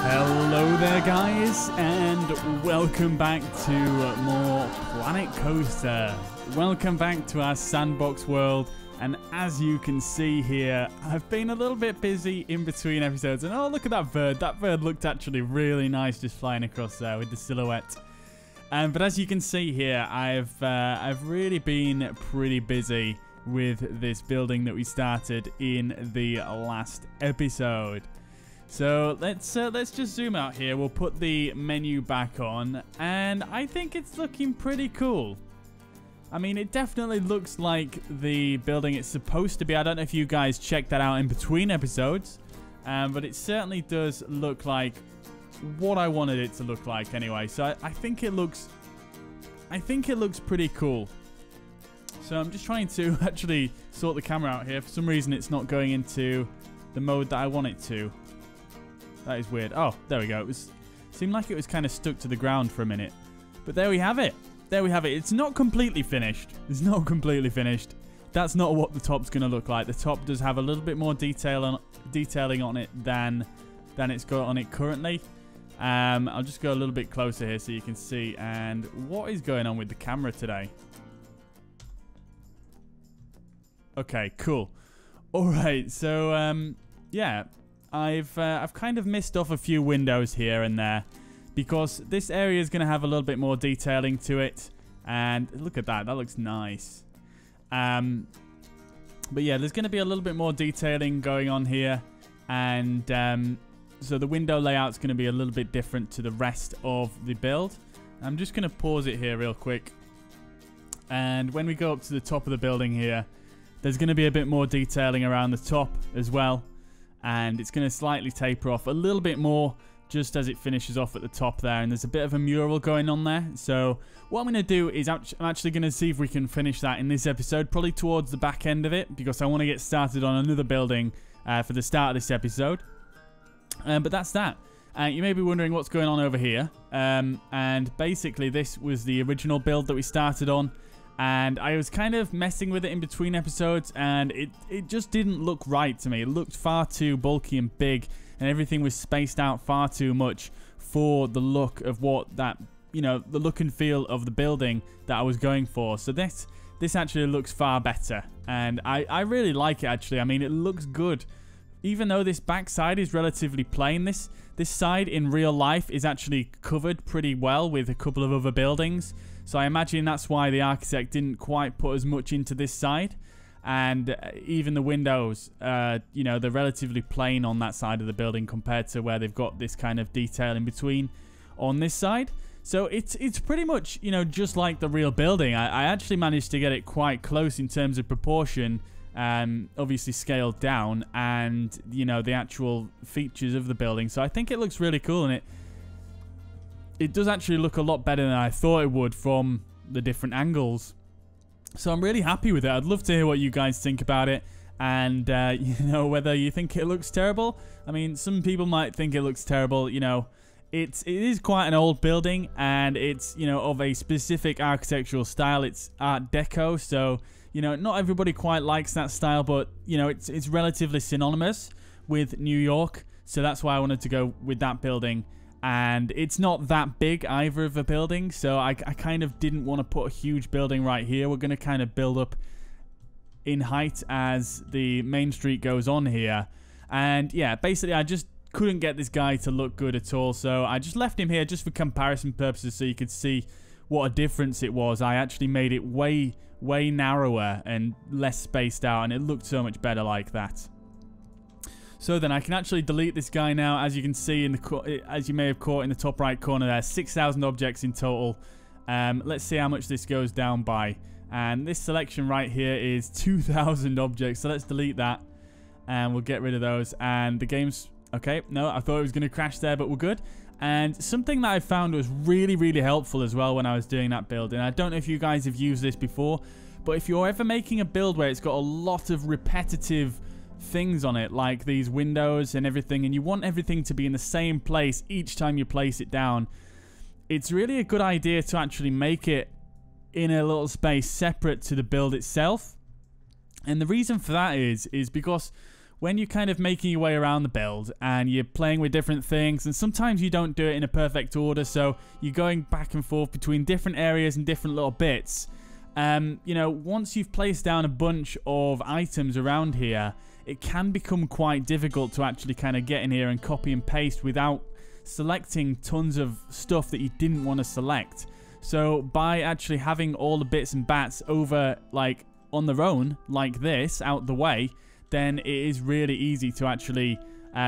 Hello there guys, and welcome back to more Planet Coaster. Welcome back to our Sandbox world, and as you can see here, I've been a little bit busy in between episodes, and oh, look at that bird. That bird looked actually really nice just flying across there with the silhouette. But as you can see here, I've really been pretty busy with this building that we started in the last episode. So let's just zoom out here. We'll put the menu back on, and I think it's looking pretty cool. I mean, it definitely looks like the building it's supposed to be. I don't know if you guys checked that out in between episodes, but it certainly does look like what I wanted it to look like anyway. So I think it looks pretty cool. So I'm just trying to actually sort the camera out here. For some reason, it's not going into the mode that I want it to. That is weird. Oh, there we go. Seemed like it was kind of stuck to the ground for a minute. But there we have it. There we have it. It's not completely finished. It's not completely finished. That's not what the top's going to look like. The top does have a little bit more detailing on it than it's got on it currently. I'll just go a little bit closer here so you can see. And what is going on with the camera today? Okay, cool. All right, so yeah. I've kind of missed off a few windows here and there because this area is going to have a little bit more detailing to it, and look at that looks nice. But yeah, there's going to be a little bit more detailing going on here, and so the window layout's going to be a little bit different to the rest of the build. I'm just going to pause it here real quick, and when we go up to the top of the building here, there's going to be a bit more detailing around the top as well. And it's going to slightly taper off a little bit more just as it finishes off at the top there. And there's a bit of a mural going on there. So what I'm going to do is I'm actually going to see if we can finish that in this episode, probably towards the back end of it, because I want to get started on another building for the start of this episode. But that's that. You may be wondering what's going on over here. And basically this was the original build that we started on. And I was kind of messing with it in between episodes, and it just didn't look right to me. It looked far too bulky and big, and everything was spaced out far too much for the look of what that, you know, the look and feel of the building that I was going for. So this actually looks far better, and I really like it actually. I mean, it looks good. Even though this back side is relatively plain, this side in real life is actually covered pretty well with a couple of other buildings. So I imagine that's why the architect didn't quite put as much into this side. And even the windows, you know, they're relatively plain on that side of the building compared to where they've got this kind of detail in between on this side. So it's pretty much, you know, just like the real building. I actually managed to get it quite close in terms of proportion, obviously scaled down, and, you know, the actual features of the building. So I think it looks really cool, and it does actually look a lot better than I thought it would from the different angles. So I'm really happy with it. I'd love to hear what you guys think about it, and you know, whether you think it looks terrible. I mean, some people might think it looks terrible. You know, it is quite an old building, and it's, you know, of a specific architectural style. It's Art Deco, so, you know, not everybody quite likes that style, but, you know, it's relatively synonymous with New York, so that's why I wanted to go with that building. And it's not that big either of a building, so I kind of didn't want to put a huge building right here. We're going to kind of build up in height as the main street goes on here. And yeah, basically I just couldn't get this guy to look good at all, so I just left him here just for comparison purposes so you could see what a difference it was. I actually made it way narrower and less spaced out, and it looked so much better like that. So then I can actually delete this guy now. As you can see, as you may have caught in the top right corner there, 6,000 objects in total. Let's see how much this goes down by. And this selection right here is 2,000 objects. So let's delete that, and we'll get rid of those. And the game's okay. No, I thought it was going to crash there, but we're good. And something that I found was really helpful as well when I was doing that build, and I don't know if you guys have used this before, but if you're ever making a build where it's got a lot of repetitive things on it, like these windows and everything, and you want everything to be in the same place each time you place it down, it's really a good idea to actually make it in a little space separate to the build itself. And the reason for that is because when you're kind of making your way around the build and you're playing with different things, and sometimes you don't do it in a perfect order, so you're going back and forth between different areas and different little bits. You know, once you've placed down a bunch of items around here, it can become quite difficult to actually kind of get in here and copy and paste without selecting tons of stuff that you didn't want to select. So by actually having all the bits and bats over, like, on their own, like this, out the way, then it is really easy to actually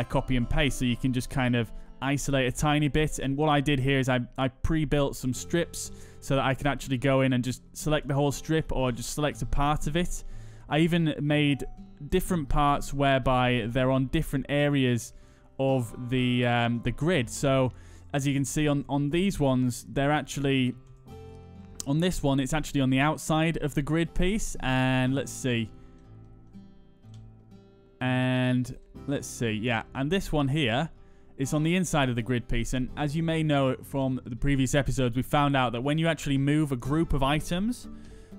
copy and paste. So you can just kind of isolate a tiny bit. And what I did here is I pre-built some strips so that I can actually go in and just select the whole strip or just select a part of it. I even made different parts whereby they're on different areas of the grid. So as you can see on these ones, they're actually, on this one, it's actually on the outside of the grid piece. And let's see. And let's see, yeah. And this one here is on the inside of the grid piece. And as you may know from the previous episodes, we found out that when you actually move a group of items,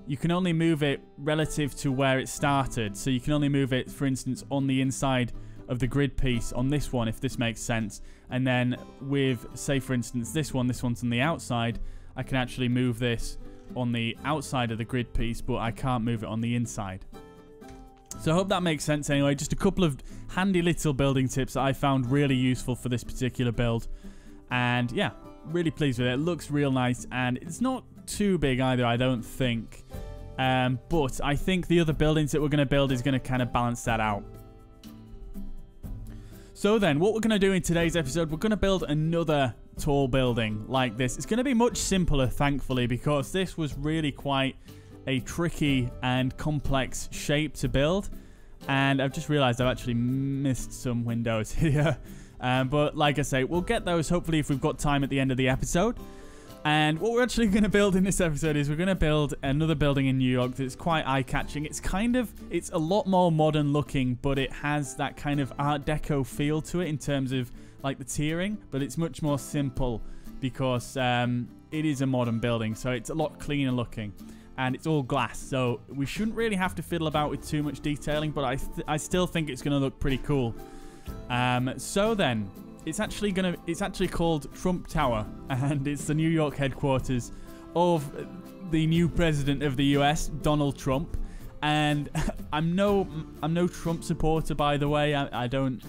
you can only move it relative to where it started. So you can only move it, for instance, on the inside of the grid piece on this one, if this makes sense. And then with, say, for instance, this one's on the outside, I can actually move this on the outside of the grid piece, but I can't move it on the inside. So I hope that makes sense anyway. Just a couple of handy little building tips that I found really useful for this particular build. And yeah, really pleased with it. It looks real nice, and it's not too big either, I don't think. But I think the other buildings that we're going to build is going to kind of balance that out. So then, what we're going to do in today's episode, we're going to build another tall building like this. It's going to be much simpler, thankfully, because this was really quite a tricky and complex shape to build. And I've just realized I've actually missed some windows here. But like I say, we'll get those hopefully if we've got time at the end of the episode. And what we're actually going to build in this episode is we're going to build another building in New York that's quite eye-catching. It's a lot more modern looking, but it has that kind of Art Deco feel to it in terms of like the tiering, but it's much more simple because it is a modern building, so it's a lot cleaner looking. And it's all glass, so we shouldn't really have to fiddle about with too much detailing, but I still think it's going to look pretty cool. So then, it's actually called Trump Tower, and it's the New York headquarters of the new president of the US, Donald Trump. And I'm no Trump supporter, by the way. I don't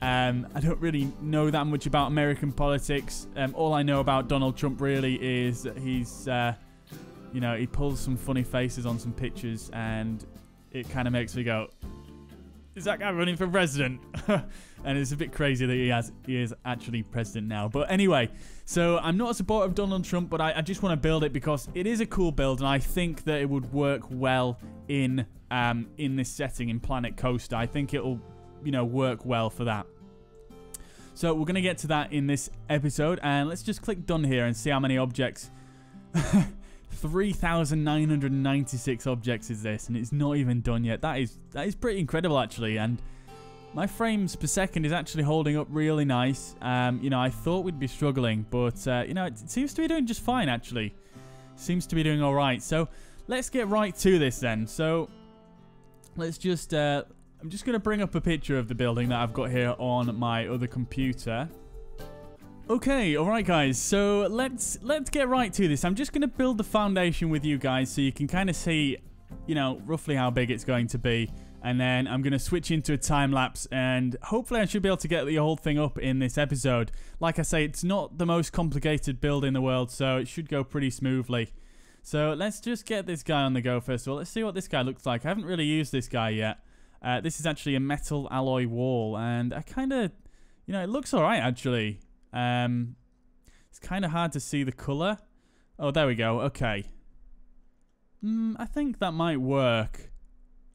really know that much about American politics. All I know about Donald Trump really is that he's he pulls some funny faces on some pictures, and it kind of makes me go, is that guy running for president? And it's a bit crazy that he is actually president now. But anyway, so I'm not a supporter of Donald Trump, but I just want to build it because it is a cool build, and I think that it would work well in this setting in Planet Coaster. I think it'll work well for that. So we're going to get to that in this episode, and let's just click done here and see how many objects. 3,996 objects is this, and it's not even done yet. That is pretty incredible, actually. And my frames per second is actually holding up really nice. I thought we'd be struggling, but it seems to be doing just fine, actually. Seems to be doing all right. So let's get right to this then. So let's just I'm just going to bring up a picture of the building that I've got here on my other computer. Okay, alright guys, so let's get right to this. I'm just going to build the foundation with you guys so you can kind of see, roughly how big it's going to be. And then I'm going to switch into a time lapse, and hopefully I should be able to get the whole thing up in this episode. Like I say, it's not the most complicated build in the world, so it should go pretty smoothly. So let's just get this guy on the go first of all. Let's see what this guy looks like. I haven't really used this guy yet. This is actually a metal alloy wall, and I kind of, it looks alright actually. It's kind of hard to see the color. Oh, there we go. Okay. I think that might work.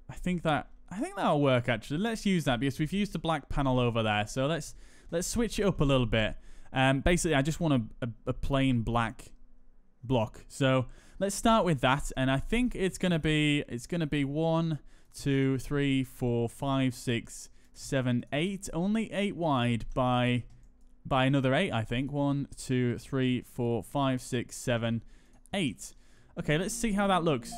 I think that'll work actually. Let's use that because we've used the black panel over there. So let's switch it up a little bit. Basically, I just want a plain black block. So let's start with that, and I think it's gonna be 1, 2, 3, 4, 5, 6, 7, 8. Only 8 wide by another 8, I think. 1, 2, 3, 4, 5, 6, 7, 8. Okay, let's see how that looks.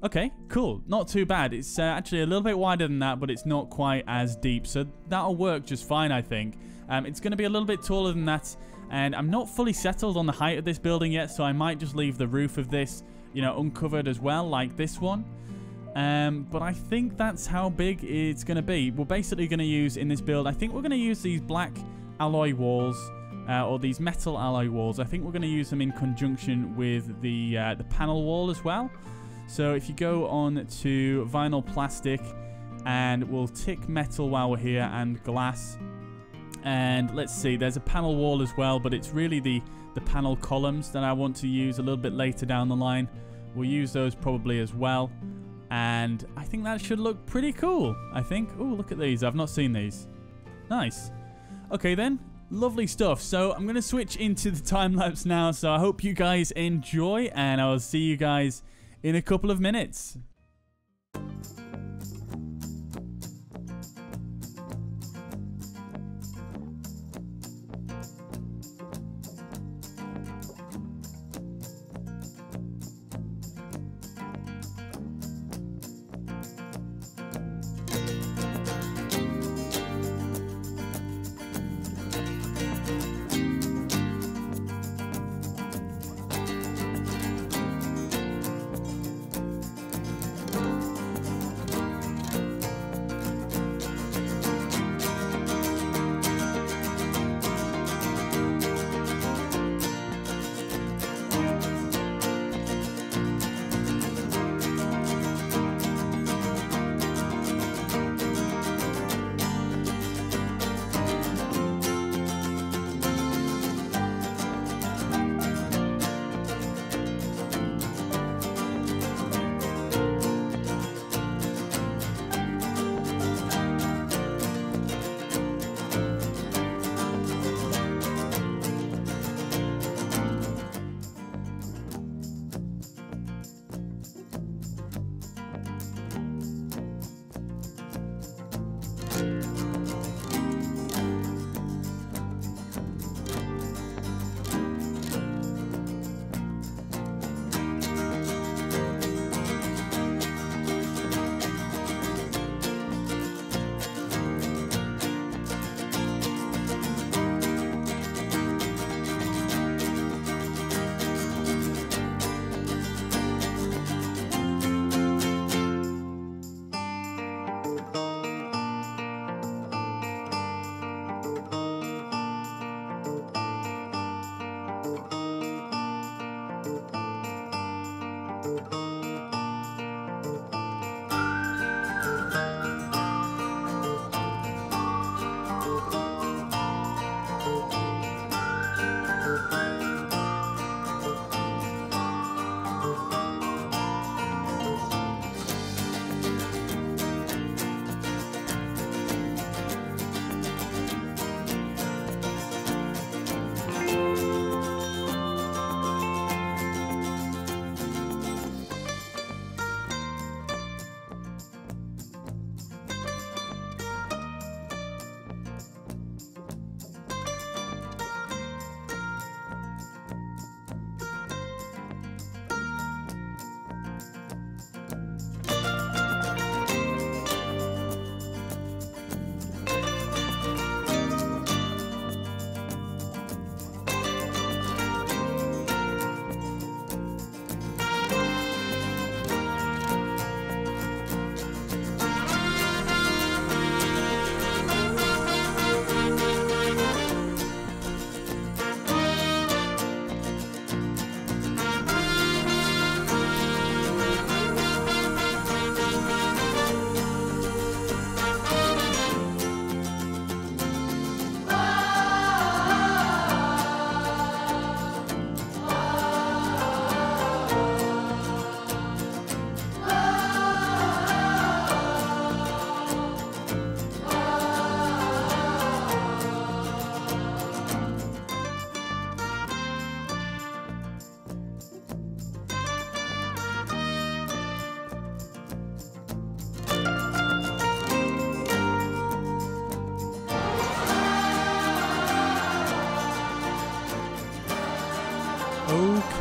Okay, cool. Not too bad. It's actually a little bit wider than that, but it's not quite as deep. So that'll work just fine, I think. It's going to be a little bit taller than that. And I'm not fully settled on the height of this building yet, so I might just leave the roof of this, you know, uncovered as well, like this one. But I think that's how big it's going to be. We're basically going to use, in this build, I think we're going to use these black alloy walls, or these metal alloy walls. I think we're going to use them in conjunction with the panel wall as well. So if you go on to vinyl plastic, and we'll tick metal while we're here, and glass. And let's see, there's a panel wall as well, but it's really the panel columns that I want to use a little bit later down the line. We'll use those probably as well. And I think that should look pretty cool, I think. Oh, look at these. I've not seen these. Nice. Okay then. Lovely stuff. So I'm going to switch into the time-lapse now. So I hope you guys enjoy, and I'll see you guys in a couple of minutes.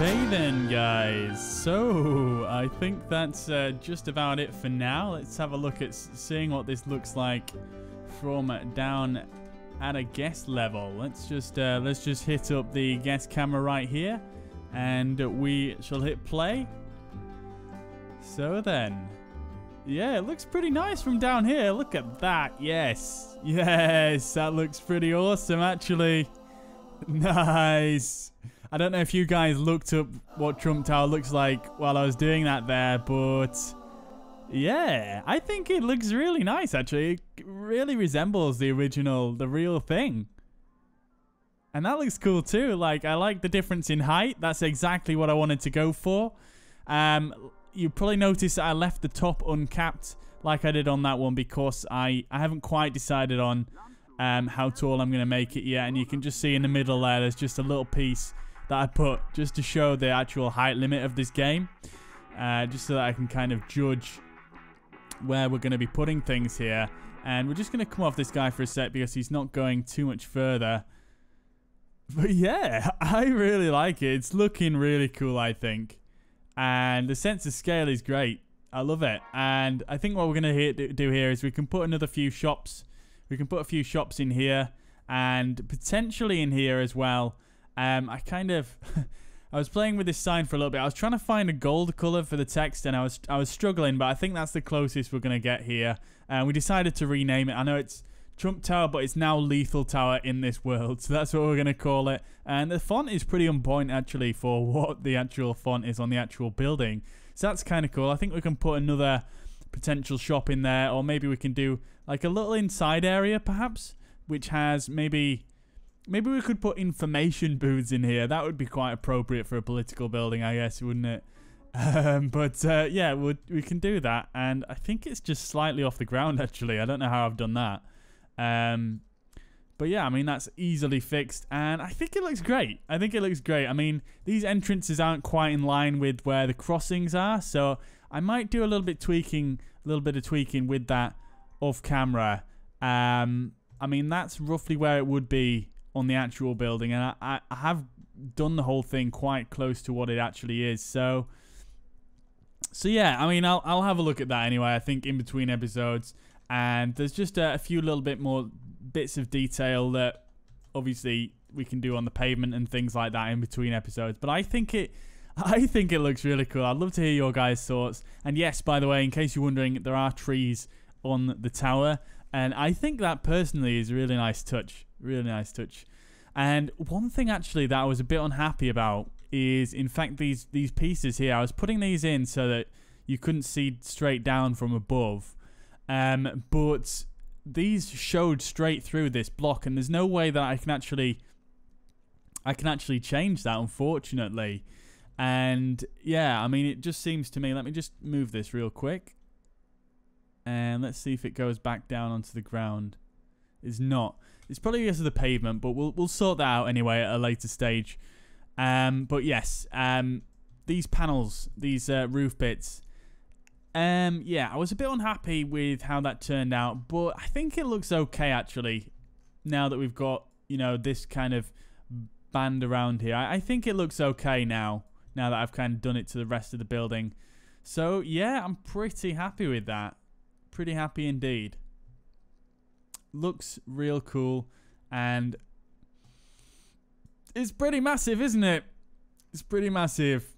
Okay then, guys. So, I think that's just about it for now. Let's have a look at seeing what this looks like from down at a guest level. Let's just hit up the guest camera right here, and we shall hit play. So then, yeah, it looks pretty nice from down here. Look at that. Yes, yes, that looks pretty awesome, actually. Nice. I don't know if you guys looked up what Trump Tower looks like while I was doing that there, but yeah, I think it looks really nice, actually. It really resembles the original, the real thing. And that looks cool too. Like, I like the difference in height. That's exactly what I wanted to go for. You probably noticed that I left the top uncapped like I did on that one because I haven't quite decided on how tall I'm going to make it yet. And you can just see in the middle there's just a little piece that I put just to show the actual height limit of this game, just so that I can kind of judge where we're going to be putting things here. And we're just going to come off this guy for a sec because he's not going too much further. But yeah, I really like it. It's looking really cool, I think, and the sense of scale is great. I love it. And I think what we're going to do here is we can put another few shops. We can put a few shops in here and potentially in here as well. I was playing with this sign for a little bit. I was trying to find a gold color for the text, and I was struggling, but I think that's the closest we're going to get here. We decided to rename it. I know it's Trump Tower, but it's now Lethal Tower in this world, so that's what we're going to call it. And the font is pretty on point, actually, for what the actual font is on the actual building. So that's kind of cool. I think we can put another potential shop in there, or maybe we can do like a little inside area, perhaps, which has maybe we could put information booths in here. That would be quite appropriate for a political building, I guess, wouldn't it? Yeah, we can do that. And I think it's just slightly off the ground, actually. I don't know how I've done that. But yeah, I mean, that's easily fixed. And I think it looks great. I think it looks great. I mean, these entrances aren't quite in line with where the crossings are. So I might do a little bit of tweaking with that off camera. I mean, that's roughly where it would be on the actual building, and I have done the whole thing quite close to what it actually is. So yeah, I mean, I'll have a look at that anyway, I think, in between episodes. And there's just a few little bit more bits of detail that obviously we can do on the pavement and things like that in between episodes. But I think it looks really cool. I'd love to hear your guys' thoughts. And yes, by the way, in case you're wondering, there are trees on the tower, and I think that personally is a really nice touch. Really nice touch. And one thing actually that I was a bit unhappy about is, in fact, these pieces here. I was putting these in so that you couldn't see straight down from above, but these showed straight through this block, and there's no way that I can actually change that, unfortunately. And yeah, I mean, it just seems to me, let me just move this real quick, and let's see if it goes back down onto the ground. It's not. It's probably because of the pavement, but we'll sort that out anyway at a later stage. But yes, these panels, these roof bits, yeah, I was a bit unhappy with how that turned out, but I think it looks okay, actually, now that we've got, you know, this kind of band around here. I think it looks okay now that I've kind of done it to the rest of the building. So yeah, I'm pretty happy with that. Pretty happy indeed. Looks real cool, and it's pretty massive, isn't it? It's pretty massive.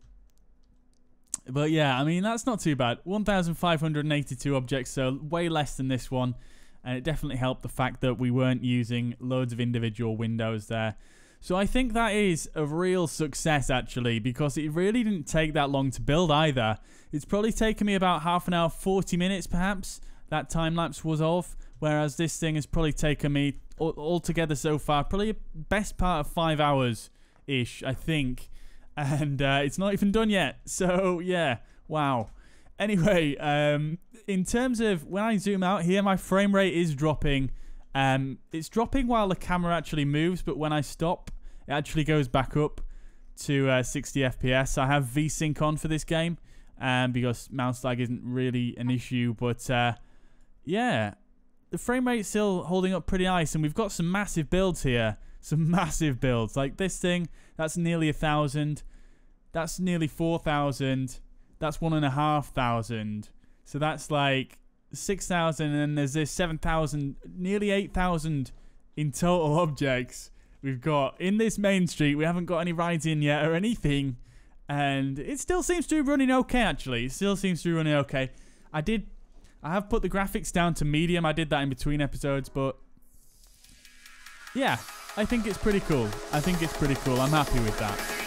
But yeah, I mean, that's not too bad. 1,582 objects, so way less than this one. And it definitely helped the fact that we weren't using loads of individual windows there. So I think that is a real success, actually, because it really didn't take that long to build either. It's probably taken me about half an hour, 40 minutes perhaps, that time-lapse was of. Whereas this thing has probably taken me altogether so far, probably a best part of 5 hours-ish, I think. And it's not even done yet. So, yeah. Wow. Anyway, in terms of when I zoom out here, my frame rate is dropping. It's dropping while the camera actually moves, but when I stop, it actually goes back up to 60 FPS. I have VSync on for this game because mouse lag isn't really an issue. But, yeah. The frame rate's still holding up pretty nice, and we've got some massive builds here. Some massive builds. Like this thing, that's nearly 1,000. That's nearly 4,000. That's 1,500. So that's like 6,000, and then there's this 7,000, nearly 8,000 in total objects we've got in this main street. We haven't got any rides in yet or anything, and it still seems to be running okay, actually. It still seems to be running okay. I have put the graphics down to medium. I did that in between episodes, but yeah, I think it's pretty cool. I'm happy with that.